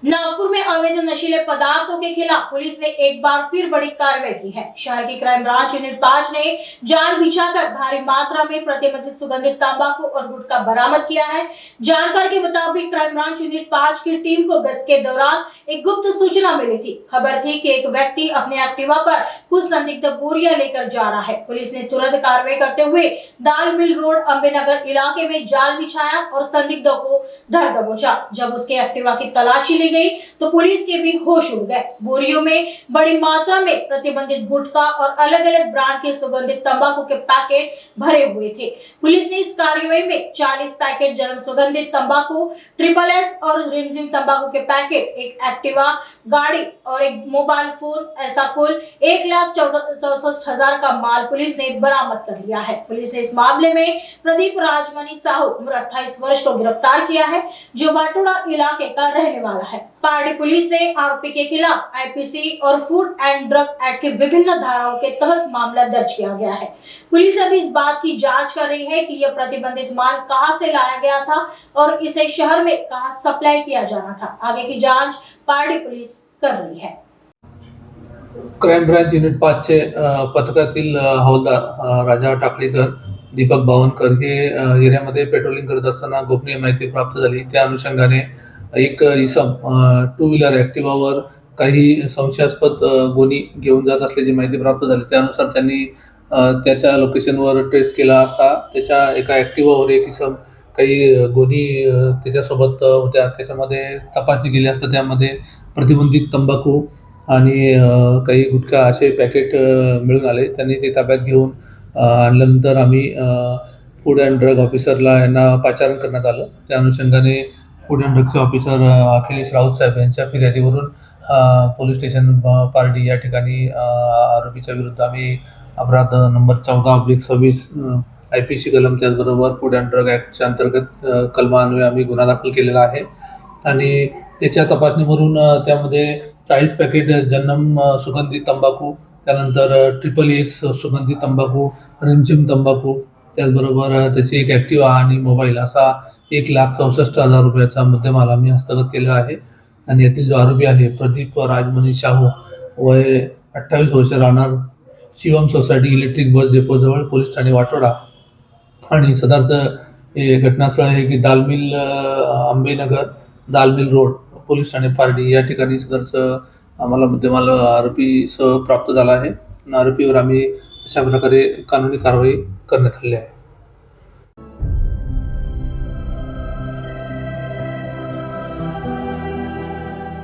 नागपुर में अवैध नशीले पदार्थों के खिलाफ पुलिस ने एक बार फिर बड़ी कार्रवाई की है। शहर की क्राइम ब्रांच यूनिट 5 ने जाल बिछाकर भारी मात्रा में प्रतिबंधित सुगंधित तंबाकू और गुटखा बरामद किया है। जानकारी के मुताबिक क्राइम ब्रांच यूनिट 5 की टीम को गश्त के दौरान एक गुप्त सूचना मिली थी। खबर थी कि एक व्यक्ति अपने एक्टिवा पर कुछ संदिग्ध बोरियां लेकर जा रहा है। पुलिस ने तुरंत कार्रवाई करते हुए दाल मिल रोड अंबेनगर इलाके में जाल बिछाया और संदिग्धों को धर दबोचा। जब उसके एक्टिवा की तलाशी ली गई तो पुलिस के भी होश उड़ गए। बोरियों में बड़ी मात्रा में प्रतिबंधित गुटखा और अलग अलग ब्रांड के सुगंधित तंबाकू के पैकेट भरे हुए थे। पुलिस ने इस कार्रवाई में 40 पैकेट जन्म सुगंधित तंबाकू, ट्रिपल एस और रिमझिम तंबाकू के पैकेट, एक एक्टिवा गाड़ी और एक मोबाइल फोन, ऐसा कुल 1,64,000 का माल पुलिस ने बरामद कर लिया है। पुलिस ने इस मामले में प्रदीप राजमणि साहू उम्र 28 वर्ष को गिरफ्तार किया है, जो वाटोड़ा इलाके का रहने वाला है। पार्टी पुलिस ने आरोपी के खिलाफ आईपीसी और फूड एंड ड्रग एक्ट के विभिन्न धाराओं के तहत मामला दर्ज किया गया है। पुलिस अभी इस बात की जांच कर रही है कि यह प्रतिबंधित माल कहां से लाया गया था और इसे शहर में कहां सप्लाई किया जाना था। आगे की जांच पार्टी पुलिस कर रही है। क्राइम ब्रांच युनिट 5 चे पथकातील हवालदार राजा टाकळीकर, दीपक बावनकर हे एरियामध्ये पेट्रोलिंग करत असताना गोपनीय माहिती प्राप्त झाली। त्या अनुषंगाने एक इसम टू व्हीलर ॲक्टिवावर काही संशयास्पद गोणी घेऊन जात असल्याची माहिती प्राप्त झाली। त्यानुसार त्यांनी त्याच्या लोकेशनवर ट्रेस केला असता त्याच्या एका ॲक्टिवावर एक इसम काही गोणी त्याच्यासोबत होत्या। त्याच्यामध्ये तपासणी केली असता त्यामध्ये प्रतिबंधित तंबाखू आणि काही गुटखा असे पॅकेट मिळून आले। त्यांनी ते ताब्यात घेऊन आणल्यानंतर आम्ही फूड अँड ड्रग ऑफिसरला यांना पाचारण करण्यात आलं। त्या अनुषंगाने फूड अँड ड्रगचे ऑफिसर अखिलेश राऊत साहेब यांच्या फिर्यादीवरून पोलीस स्टेशन पारडी या ठिकाणी आरोपीच्या विरुद्ध आम्ही अपराध नंबर 14/26 आयपीसी कलम, त्याचबरोबर फूड अँड ड्रग ॲक्टच्या अंतर्गत कलमान्वये आम्ही गुन्हा दाखल केलेला आहे। आणि याच्या तपासणीवरून त्यामध्ये 40 पॅकेट जन्नम सुगंधित तंबाखू, त्यानंतर ट्रिपल एस सुगंधित तंबाखू, रिमझिम तंबाखू, त्याचबरोबर त्याची एक ॲक्टिवा आणि मोबाईल असा 1,64,000 रुपयाचा मुद्देमाल आम्ही हस्तगत केलेला आहे। आणि यातील जो आरोपी आहे प्रदीप राजमणि साहू, वय 28 वर्ष, राहणार शिवम सोसायटी इलेक्ट्रिक बस डेपोजवळ, पोलीस ठाणे वाटोडा। आणि सदरचं हे घटनास्थळ आहे की दालमिल अंबेनगर, दालमिल रोड, पोलीस ठाणे पारडी या ठिकाणी सदरचं आम्हाला मुद्देमाल आरोपीसह प्राप्त झाला आहे। आरोपीवर आम्ही अशा प्रकारे कानूनी कारवाई करण्यात आली आहे।